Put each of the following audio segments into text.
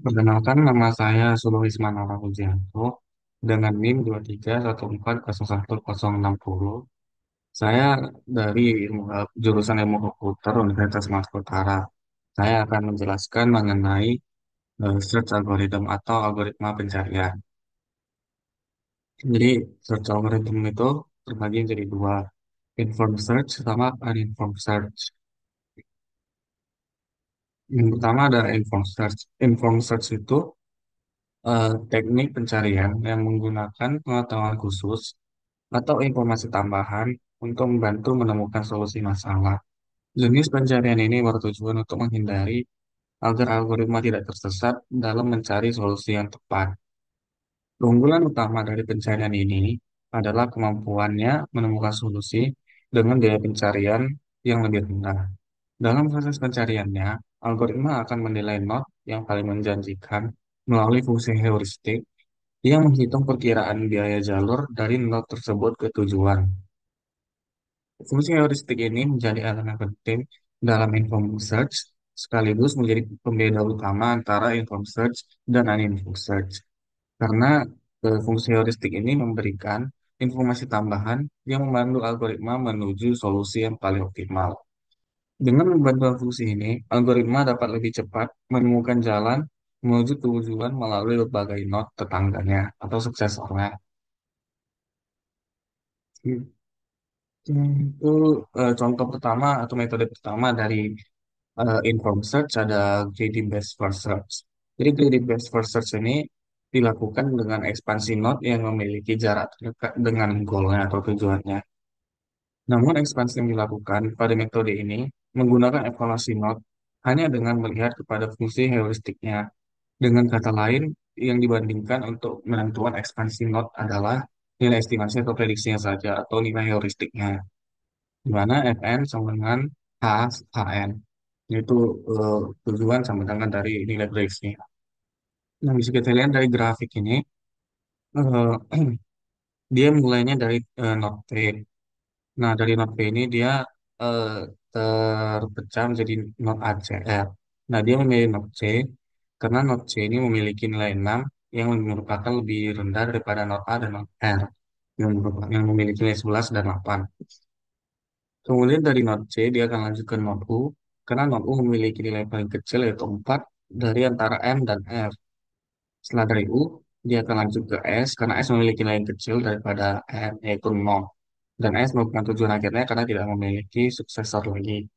Perkenalkan nama saya Sulwisman Pujianto dengan NIM 2314016060. Saya dari jurusan Ilmu Komputer Universitas Sumatera Utara. Saya akan menjelaskan mengenai search algorithm atau algoritma pencarian. Jadi search algorithm itu terbagi menjadi dua, informed search sama uninformed search. Yang pertama ada informed search. Informed search itu teknik pencarian yang menggunakan pengetahuan khusus atau informasi tambahan untuk membantu menemukan solusi masalah. Jenis pencarian ini bertujuan untuk menghindari agar algoritma tidak tersesat dalam mencari solusi yang tepat. Keunggulan utama dari pencarian ini adalah kemampuannya menemukan solusi dengan biaya pencarian yang lebih rendah. Dalam proses pencariannya, algoritma akan menilai not yang paling menjanjikan melalui fungsi heuristik yang menghitung perkiraan biaya jalur dari not tersebut ke tujuan. Fungsi heuristik ini menjadi elemen penting dalam informed search, sekaligus menjadi pembeda utama antara informed search dan uninformed search. Karena fungsi heuristik ini memberikan informasi tambahan yang membantu algoritma menuju solusi yang paling optimal. Dengan membantu fungsi ini, algoritma dapat lebih cepat menemukan jalan menuju tujuan melalui berbagai node tetangganya atau suksesornya. Itu contoh pertama atau metode pertama dari informed search ada gradient based first search. Jadi gradient based first search ini dilakukan dengan ekspansi node yang memiliki jarak terdekat dengan goalnya atau tujuannya. Namun ekspansi yang dilakukan pada metode ini menggunakan evaluasi node hanya dengan melihat kepada fungsi heuristiknya. Dengan kata lain, yang dibandingkan untuk menentukan ekspansi node adalah nilai estimasi atau prediksinya saja atau nilai heuristiknya, di mana Fn sama dengan H Hn, yaitu tujuan sama dengan dari nilai prediksi. Nah, bisa kita lihat dari grafik ini, eh, dia mulainya dari node P. Nah, dari node P ini dia eh, terpecah menjadi node ACR. Nah, dia memilih node C karena node C ini memiliki nilai 6 yang merupakan lebih rendah daripada node A dan node R yang memiliki nilai 11 dan 8. Kemudian dari node C dia akan lanjut ke node U karena node U memiliki nilai paling kecil yaitu 4 dari antara M dan F. Setelah dari U, dia akan lanjut ke S karena S memiliki nilai yang kecil daripada M yaitu 0. Dan S merupakan tujuan akhirnya karena tidak memiliki suksesor lagi.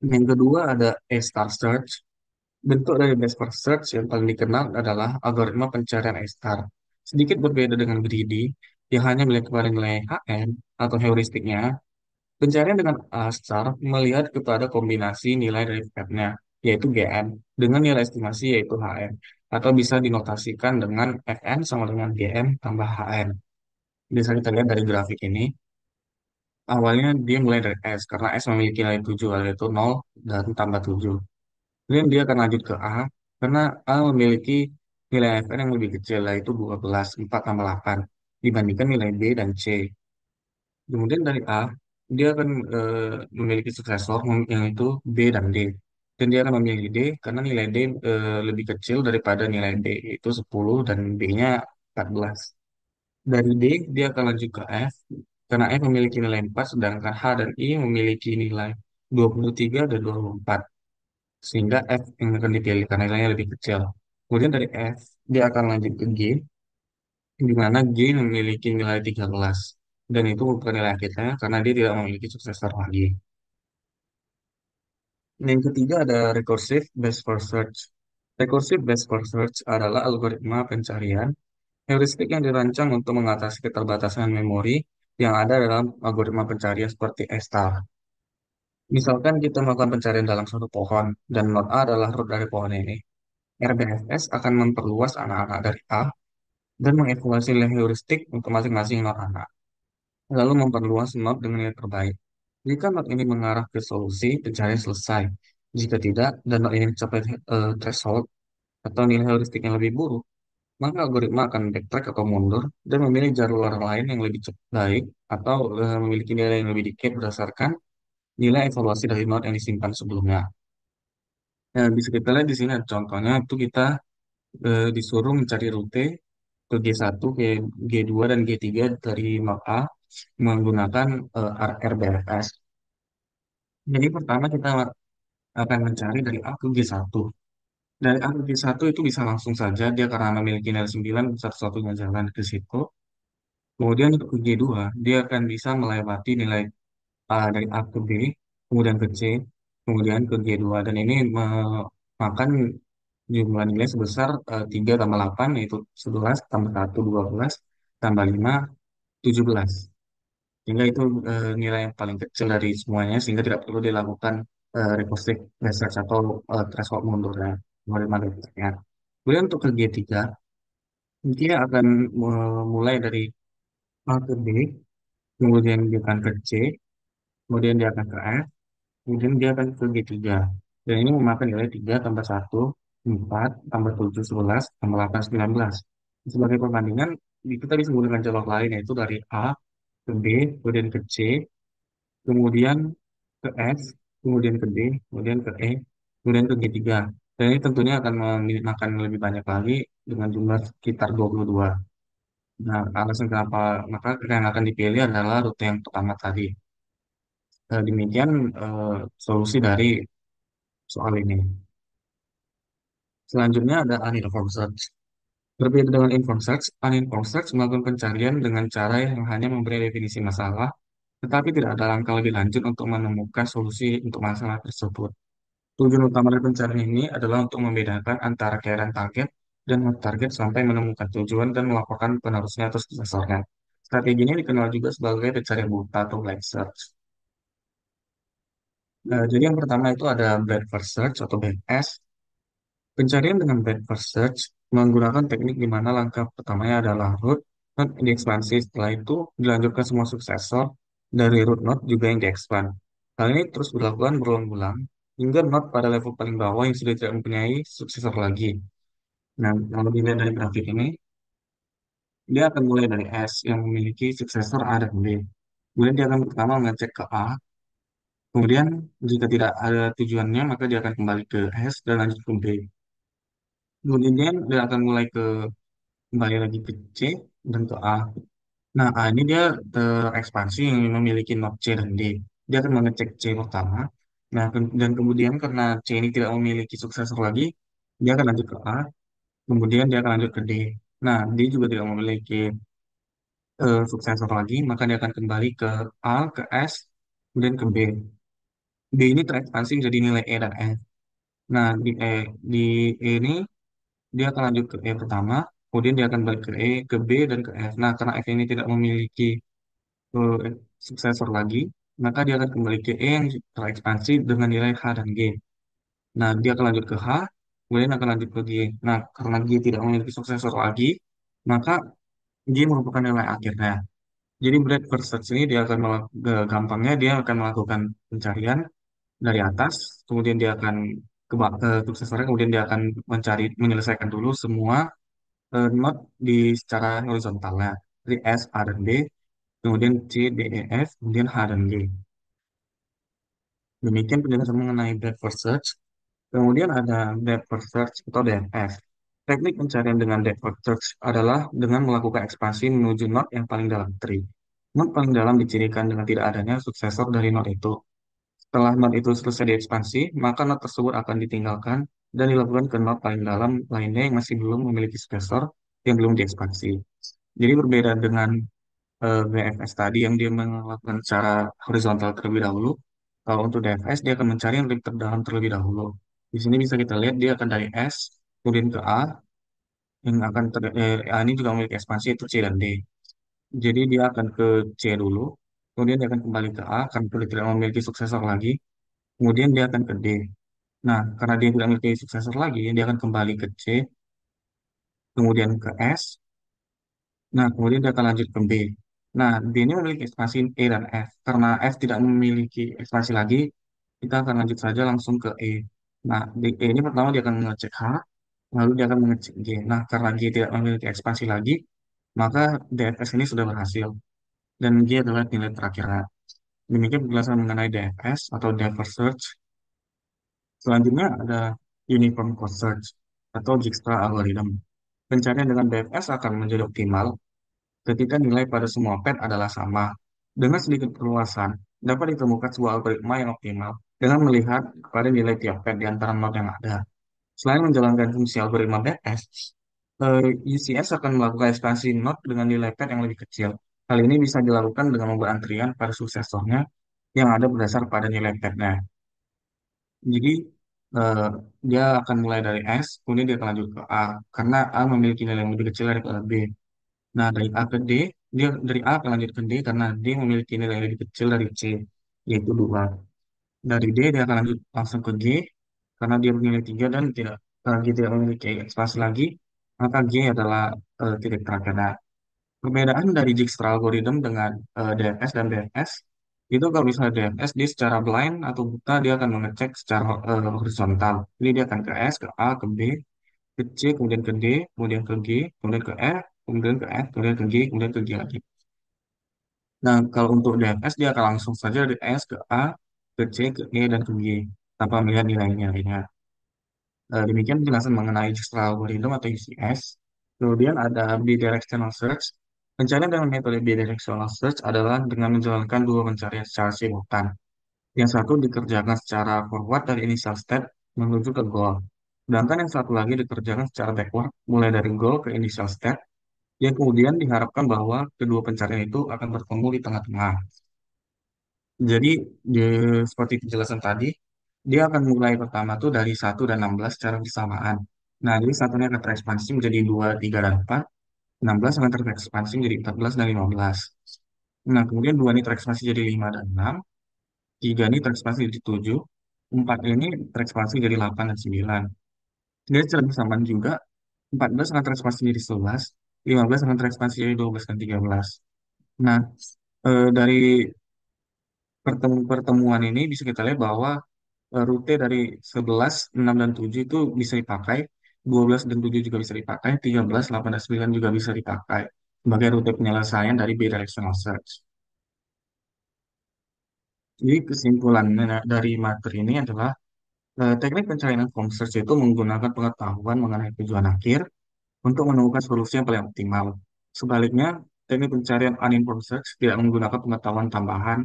Yang kedua ada A-star search. Bentuk dari best first search yang paling dikenal adalah algoritma pencarian A-star. Sedikit berbeda dengan greedy yang hanya melihat kepada nilai HN atau heuristiknya. Pencarian dengan A-star melihat kepada kombinasi nilai dari pattern-nya, yaitu GN, dengan nilai estimasi yaitu HN, atau bisa dinotasikan dengan FN sama dengan GM tambah HN. Bisa kita lihat dari grafik ini, awalnya dia mulai dari S, karena S memiliki nilai 7, yaitu 0 dan tambah 7. Kemudian dia akan lanjut ke A, karena A memiliki nilai FN yang lebih kecil, yaitu 12, 4 tambah 8, dibandingkan nilai B dan C. Kemudian dari A, dia akan memiliki suksesor yang itu B dan D. Dan dia akan memilih D karena nilai D lebih kecil daripada nilai B, yaitu 10 dan B-nya 14. Dari D, dia akan lanjut ke F, karena F memiliki nilai 4, sedangkan H dan I memiliki nilai 23 dan 24. Sehingga F yang akan dipilih karena nilainya lebih kecil. Kemudian dari F, dia akan lanjut ke G, di mana G memiliki nilai 13. Dan itu bukan nilai akhirnya karena dia tidak memiliki suksesor lagi. Yang ketiga ada recursive best first search. Recursive best first search adalah algoritma pencarian heuristik yang dirancang untuk mengatasi keterbatasan memori yang ada dalam algoritma pencarian seperti A-star. Misalkan kita melakukan pencarian dalam suatu pohon dan node A adalah root dari pohon ini. RBFS akan memperluas anak-anak dari A dan mengevaluasi nilai heuristik untuk masing-masing node anak, lalu memperluas node dengan nilai terbaik. Jika node ini mengarah ke solusi, pencarian selesai. Jika tidak, dan node ini mencapai threshold atau nilai heuristik yang lebih buruk, maka algoritma akan backtrack atau mundur dan memilih jalur lain yang lebih baik atau memiliki nilai yang lebih dikit berdasarkan nilai evaluasi dari node yang disimpan sebelumnya. Bisa kita lihat di sini ada contohnya itu kita disuruh mencari rute ke G1, ke G2 dan G3 dari map A menggunakan RBFS. Jadi pertama kita akan mencari dari A ke G1. Dari A ke G1 itu bisa langsung saja dia karena memiliki nilai 9 satu-satunya jalan ke situ. Kemudian untuk ke G2 dia akan bisa melewati nilai dari A ke B, kemudian ke C, kemudian ke G2 dan ini memakan jumlah nilai sebesar 3 tambah 8 yaitu 11 tambah 1 12 tambah 5 17. Sehingga itu nilai yang paling kecil dari semuanya sehingga tidak perlu dilakukan recursive research atau threshold mundur ya, model-modelnya. Kemudian untuk ke G3 dia akan mulai dari A ke B, kemudian dia akan ke C, kemudian dia akan ke F, kemudian dia akan ke G3. Dan ini memakan nilai 3 tambah 1 4 tambah 7 11 tambah 8 19. Sebagai perbandingan, kita bisa menggunakan jalur lain yaitu dari A ke B, kemudian ke C, kemudian ke F, kemudian ke D, kemudian ke E, kemudian ke G3. Dan ini tentunya akan memakan lebih banyak lagi dengan jumlah sekitar 22. Nah, alasan kenapa maka yang akan dipilih adalah rute yang pertama tadi. Demikian solusi dari soal ini. Selanjutnya ada uninformed search. Berbeda dengan informed search, uninformed search melakukan pencarian dengan cara yang hanya memberi definisi masalah, tetapi tidak ada langkah lebih lanjut untuk menemukan solusi untuk masalah tersebut. Tujuan utama dari pencarian ini adalah untuk membedakan antara kairan target dan not target sampai menemukan tujuan dan melaporkan penerusnya atau suksesornya. Strategi ini dikenal juga sebagai pencarian buta atau black search. Jadi yang pertama itu ada breadth first search atau BFS. Pencarian dengan breadth first search menggunakan teknik di mana langkah pertamanya adalah root, node diekspansi. Setelah itu dilanjutkan semua suksesor dari root node juga yang diekspand. Hal ini terus dilakukan berulang-ulang hingga node pada level paling bawah yang sudah tidak mempunyai suksesor lagi. Nah, kalau dilihat dari grafik ini, dia akan mulai dari S yang memiliki suksesor A dan B. Kemudian dia akan pertama mengecek ke A, kemudian jika tidak ada tujuannya maka dia akan kembali ke S dan lanjut ke B. Kemudian dia akan mulai kembali lagi ke C dan ke A. Nah, A ini dia terekspansi yang memiliki knob C dan D. Dia akan mengecek C pertama. Nah, dan kemudian karena C ini tidak memiliki suksesor lagi, dia akan lanjut ke A, kemudian dia akan lanjut ke D. Nah, D juga tidak memiliki suksesor lagi, maka dia akan kembali ke A, ke S, kemudian ke B. B ini terekspansi menjadi nilai E dan F. Nah, di E ini dia akan lanjut ke E pertama, kemudian dia akan balik ke E, ke B, dan ke F. Nah, karena F ini tidak memiliki eh, suksesor lagi, maka dia akan kembali ke E yang terekspansi dengan nilai H dan G. Nah, dia akan lanjut ke H, kemudian akan lanjut ke G. Nah, karena G tidak memiliki suksesor lagi, maka G merupakan nilai akhirnya. Jadi breadth first search ini dia akan gampangnya dia akan melakukan pencarian dari atas, kemudian dia akan ke suksesornya, kemudian dia akan menyelesaikan dulu semua node di secara horizontalnya, dari S, A, dan B, kemudian C, D, E, F, kemudian H, dan G. Demikian penjelasan mengenai breadth first search. Kemudian ada depth first search atau DFS. Teknik pencarian dengan depth first search adalah dengan melakukan ekspansi menuju node yang paling dalam tree. Node paling dalam dicirikan dengan tidak adanya suksesor dari node itu. Setelah node itu selesai diekspansi, maka node tersebut akan ditinggalkan dan dilakukan ke node paling dalam lainnya yang masih belum memiliki suksesor yang belum diekspansi. Jadi berbeda dengan VFS tadi yang dia melakukan secara horizontal terlebih dahulu. Kalau untuk DFS dia akan mencari yang lebih terdalam terlebih dahulu. Di sini bisa kita lihat dia akan dari S kemudian ke A yang akan A ini juga memiliki ekspansi itu C dan D. Jadi dia akan ke C dulu, kemudian dia akan kembali ke A karena dia tidak memiliki suksesor lagi. Kemudian dia akan ke D. Nah, karena dia tidak memiliki suksesor lagi, dia akan kembali ke C, kemudian ke S. Nah, kemudian dia akan lanjut ke B. Nah, B ini memiliki ekspansi E dan F. Karena F tidak memiliki ekspansi lagi, kita akan lanjut saja langsung ke E. Nah, di E ini pertama dia akan mengecek H, lalu dia akan mengecek G. Nah, karena G tidak memiliki ekspansi lagi, maka DFS ini sudah berhasil. Dan G adalah nilai terakhirnya. Demikian penjelasan mengenai DFS atau Depth First Search. Selanjutnya ada Uniform Code Search atau Dijkstra algorithm. Pencarian dengan BFS akan menjadi optimal ketika nilai pada semua pad adalah sama. Dengan sedikit perluasan, dapat ditemukan sebuah algoritma yang optimal dengan melihat pada nilai tiap pad di antara node yang ada. Selain menjalankan fungsi algoritma BFS, UCS akan melakukan ekspansi node dengan nilai pad yang lebih kecil. Hal ini bisa dilakukan dengan membuat antrian pada suksesornya yang ada berdasar pada nilai pad-nya. Jadi, eh, dia akan mulai dari S, kemudian dia akan lanjut ke A, karena A memiliki nilai yang lebih kecil dari B. Nah, dari A ke D, dia dari A akan lanjut ke D karena D memiliki nilai yang lebih kecil dari C, yaitu 2. Dari D, dia akan lanjut langsung ke G, karena dia bernilai 3 dan G tidak memiliki ekspansi lagi, maka G adalah titik terakhir. Nah, perbedaan dari Dijkstra algorithm dengan DFS dan BFS, itu kalau misalnya DFS, dia secara blind atau buta, dia akan mengecek secara horizontal. Jadi dia akan ke S, ke A, ke B, ke C, kemudian ke D, kemudian ke G, kemudian ke F, kemudian ke F, kemudian ke G, kemudian ke G lagi. Nah, kalau untuk DFS dia akan langsung saja dari S ke A, ke C, ke E, dan ke G, tanpa melihat nilainya. Demikian penjelasan mengenai Dijkstra algorithm atau UCS. Kemudian ada bidirectional search. Pencarian dengan metode bidirectional search adalah dengan menjalankan dua pencarian secara simultan. Yang satu dikerjakan secara forward dari initial state menuju ke goal. Sedangkan yang satu lagi dikerjakan secara backward, mulai dari goal ke initial state, yang kemudian diharapkan bahwa kedua pencarian itu akan bertemu di tengah-tengah. Jadi, seperti penjelasan tadi, dia akan mulai pertama tuh dari 1 dan 16 secara bersamaan. Nah, jadi satunya akan terekspansi menjadi 2, 3, dan 4. 16 akan terekspansi menjadi 14 dan 15. Nah, kemudian 2 ini terekspansi jadi 5 dan 6. 3 ini terekspansi jadi 7. 4 ini terekspansi jadi 8 dan 9. Jadi secara bersamaan juga, 14 akan terekspansi jadi 11. 15 akan terekspansi jadi 12 dan 13. Nah, dari pertemuan ini bisa kita lihat bahwa rute dari 11, 6, dan 7 itu bisa dipakai, 12 dan 7 juga bisa dipakai, 13, 8, dan 9 juga bisa dipakai sebagai rute penyelesaian dari bidirectional search. Jadi kesimpulannya dari materi ini adalah teknik pencarian informed search itu menggunakan pengetahuan mengenai tujuan akhir untuk menemukan solusi yang paling optimal. Sebaliknya, teknik pencarian uninformed search tidak menggunakan pengetahuan tambahan.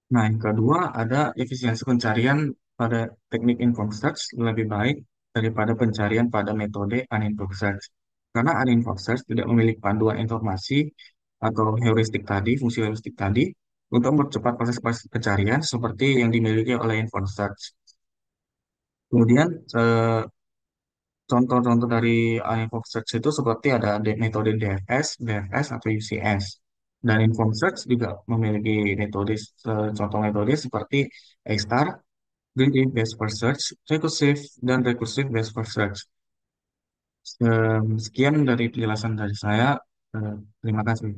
Nah, yang kedua ada efisiensi pencarian pada teknik informed search lebih baik daripada pencarian pada metode uninformed search. Karena uninformed search tidak memiliki panduan informasi atau heuristik tadi, fungsi heuristik tadi, untuk mempercepat proses pencarian seperti yang dimiliki oleh informed search. Kemudian, contoh-contoh dari uninformed search itu seperti ada metode DFS, BFS, atau UCS. Dan informed search juga memiliki metode, contoh metode seperti A-star, Greedy Best First Search, Recursive, dan Recursive Best First Search. Sekian dari penjelasan dari saya. Terima kasih.